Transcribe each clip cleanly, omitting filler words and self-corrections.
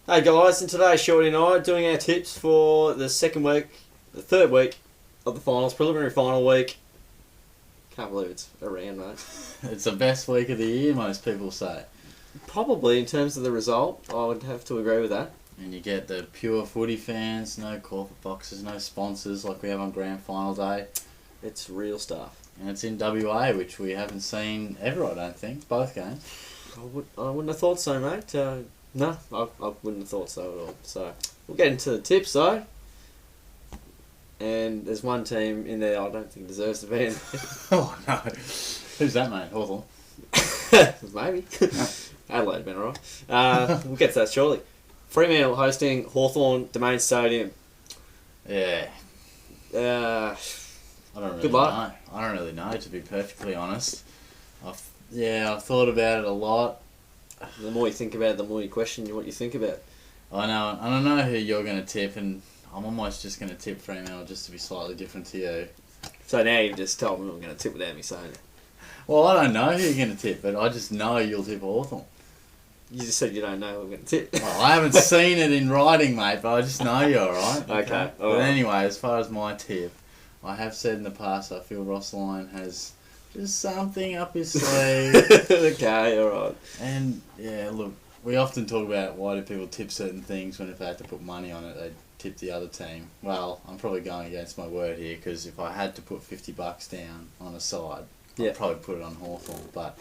Hey guys, and today Shorty and I are doing our tips for the third week of the finals, preliminary final week. Can't believe it's around, mate. It's the best week of the year, most people say. Probably in terms of the result, I would have to agree with that. And you get the pure footy fans, no corporate boxes, no sponsors like we have on grand final day. It's real stuff. And it's in WA, which we haven't seen ever, I don't think, both games. I wouldn't have thought so, mate. No, I wouldn't have thought so at all. So, we'll get into the tips though. And there's one team in there I don't think deserves to be in. Oh no. Who's that, mate? Hawthorn? Maybe. Adelaide been alright. We'll get to that shortly. Fremantle hosting Hawthorn Domain Stadium. Yeah. Uh, I don't really Good luck. know. I don't really know, to be perfectly honest. I've thought about it a lot. the more you think about it, the more you question what you think about it. I don't know who you're going to tip, and I'm almost just going to tip Fremantle just to be slightly different to you. So now you've just told me I'm going to tip without me saying it. Well, I don't know who you're going to tip, but I just know you'll tip Hawthorn. You just said you don't know who I'm going to tip. Well, I haven't seen it in writing, mate, but I just know you're alright. Okay, But alright. anyway, as far as my tip, I have said in the past I feel Ross Lyon has just something up his sleeve. Okay, alright. And, yeah, look, we often talk about why do people tip certain things when if they have to put money on it, they tip the other team. Well, I'm probably going against my word here, because if I had to put $50 down on a side, Yeah. I'd probably put it on Hawthorn. But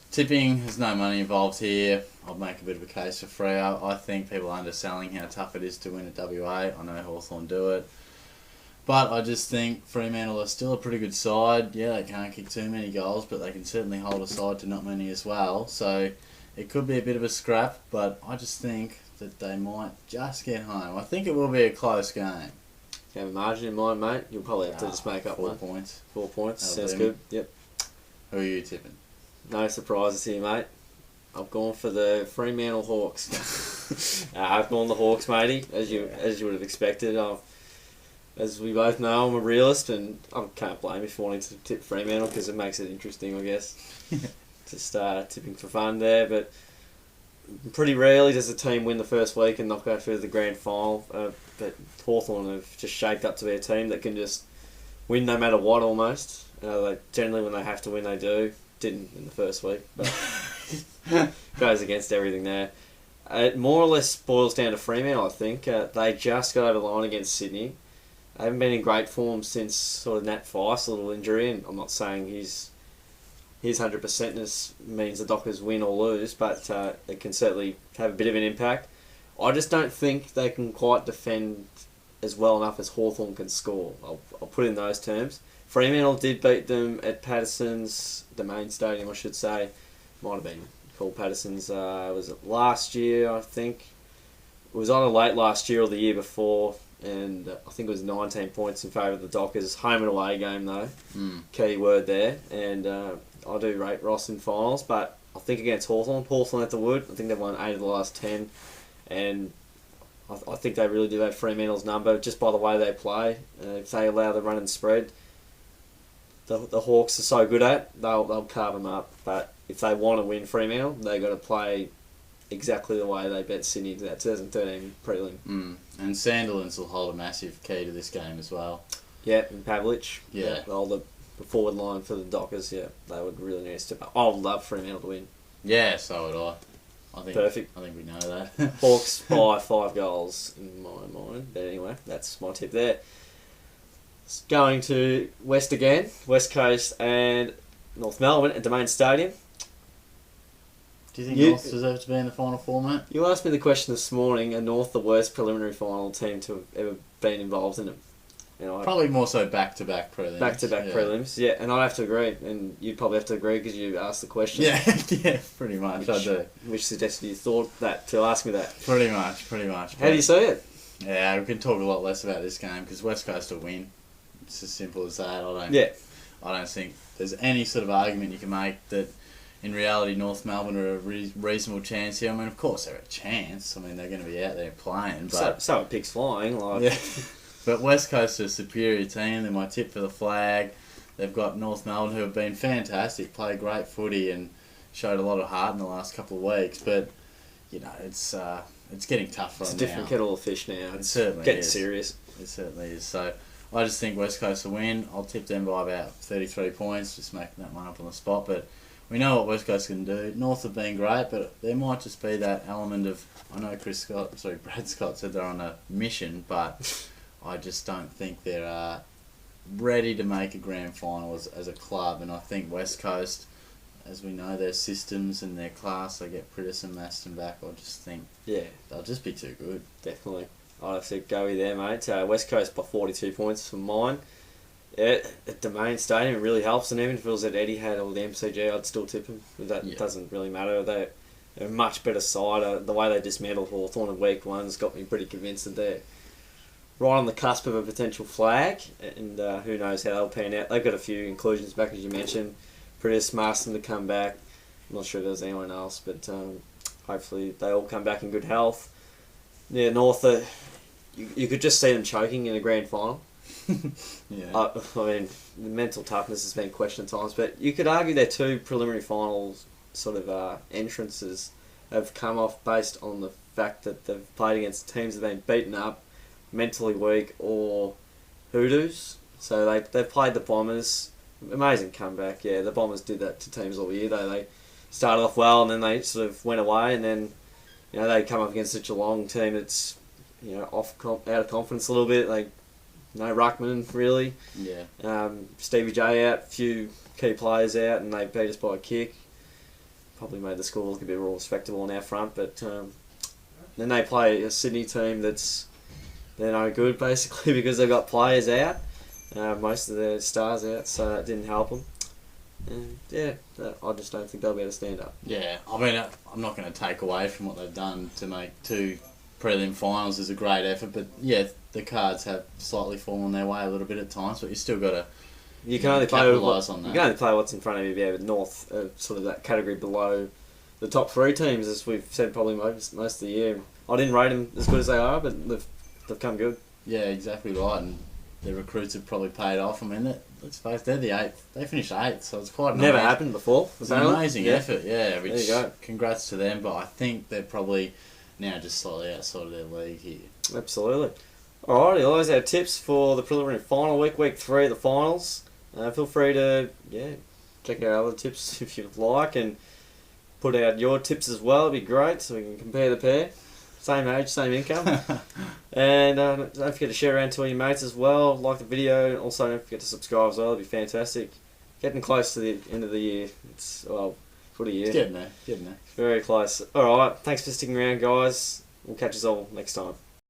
tipping, there's no money involved here. I'll make a bit of a case for Freo. I think people are underselling how tough it is to win at WA. I know Hawthorn do it. But I just think Fremantle are still a pretty good side. Yeah, they can't kick too many goals, but they can certainly hold a side to not many as well. So it could be a bit of a scrap, but I just think that they might just get home. I think it will be a close game. You have a margin in mind, mate? You'll probably have to just make up 4 one. points. 4 points, That'll sounds do. good. Yep. Who are you tipping? No surprises here, mate. I've gone for the Fremantle Hawks. I've gone the Hawks, matey, as you would have expected. As we both know, I'm a realist, and I can't blame you for wanting to tip Fremantle because it makes it interesting, I guess. Just tipping for fun there, but pretty rarely does a team win the first week and not go through the grand final. But Hawthorn have just shaped up to be a team that can just win no matter what, almost. Generally, when they have to win, they do. Didn't in the first week, but goes against everything there. It more or less boils down to Fremantle, I think. They just got over the line against Sydney. They haven't been in great form since sort of Nat Fyfe's little injury, and I'm not saying his 100%ness means the Dockers win or lose, but it can certainly have a bit of an impact. I just don't think they can quite defend as well enough as Hawthorn can score. I'll put it in those terms. Fremantle did beat them at Patterson's, the main stadium, I should say. Might have been called Patterson's, was it last year, I think? It was either late last year or the year before, and I think it was 19 points in favour of the Dockers. Home and away game, though. Key word there. And I do rate Ross in finals, but I think against Hawthorn at the Wood, I think they've won 8 of the last 10, and I think they really do have Fremantle's number just by the way they play. If they allow the run and spread, the Hawks are so good at, they'll carve them up. But if they want to win Fremantle, they've got to play exactly the way they bet Sydney to that 2013 prelim. And Sandilands will hold a massive key to this game as well. Yeah, and Pavlich. Yeah. The forward line for the Dockers, yeah, they would really need to step up. I would love Fremantle to win. Yeah, so would I. Perfect. I think we know that. Hawks by 5 goals in my mind. But anyway, that's my tip there. Going to West again, West Coast and North Melbourne at Domain Stadium. Do you think North deserve to be in the final format? You asked me the question this morning, are North the worst preliminary final team to have ever been involved in it? Probably more so back-to-back prelims. Back-to-back prelims, yeah, and I'd have to agree, and you'd probably have to agree because you asked the question. Yeah, yeah, pretty much, I do. Which suggested you thought that to ask me that. Pretty much. How do you see it? Yeah, we can talk a lot less about this game because West Coast will win. It's as simple as that. I don't think there's any sort of argument you can make that in reality North Melbourne are a reasonable chance here. I mean, of course they're a chance. I mean, they're going to be out there playing. But so it picks flying. Yeah. But West Coast are a superior team. They're my tip for the flag. They've got North Melbourne who have been fantastic, played great footy and showed a lot of heart in the last couple of weeks. But it's getting tough for It's them a different now. kettle of fish now. It It's certainly getting is. serious. It certainly is. So I just think West Coast will win. I'll tip them by about 33 points, just making that one up on the spot. But we know what West Coast can do. North have been great, but there might just be that element of, I know Brad Scott said they're on a mission, but I just don't think they're ready to make a grand final as a club. And I think West Coast, as we know, their systems and their class, they get Pritis and Maston back. I just think they'll just be too good. Definitely. I'd have to go with there, mate. West Coast by 42 points for mine. Yeah, at the main stadium, it really helps. And even if it was at Etihad or the MCG, I'd still tip them. That doesn't really matter. They're a much better side. The way they dismantled Hawthorn in week 1's got me pretty convinced that they're right on the cusp of a potential flag. And who knows how they'll pan out. They've got a few inclusions back, as you mentioned. Pritis, Marston to come back. I'm not sure if there's anyone else, but hopefully they all come back in good health. Yeah, North, you could just see them choking in a grand final. Yeah. I mean, the mental toughness has been questioned at times, but you could argue their 2 preliminary finals sort of entrances have come off based on the fact that they've played against teams that have been beaten up, mentally weak, or hoodoos. So they've played the Bombers. Amazing comeback, yeah. The Bombers did that to teams all year. They started off well and then they sort of went away, and then they come up against such a long team that's out of confidence a little bit. No ruckman really. Yeah. Stevie J out, a few key players out, and they beat us by a kick. Probably made the score look a bit more respectable on our front, but then they play a Sydney team they're no good basically because they've got players out, most of their stars out, so that didn't help them. And I just don't think they'll be able to stand up. Yeah, I mean, I'm not going to take away from what they've done to make 2 prelim finals is a great effort, but the cards have slightly fallen their way a little bit at times, but you still got to capitalise on that. You can only play what's in front of you. Yeah, but North, sort of that category below the top 3 teams, as we've said probably most of the year. I didn't rate them as good as they are, but they've come good. Yeah, exactly right, and their recruits have probably paid off. I mean, let's face it, they're the 8th. They finished 8th, so it's quite never happened before. It's an amazing effort, yeah. There you go. Congrats to them, but I think they're probably now just slightly outside of their league here. Absolutely. Alrighty, well, those are our tips for the preliminary final week 3 of the finals. Feel free to check out other tips if you'd like, and put out your tips as well. It'd be great, so we can compare the pair. Same age, same income. And don't forget to share around to all your mates as well. Like the video, and also don't forget to subscribe as well. It'd be fantastic. Getting close to the end of the year. It's footy year. It's getting there. Very close. Alright, thanks for sticking around, guys. We'll catch us all next time.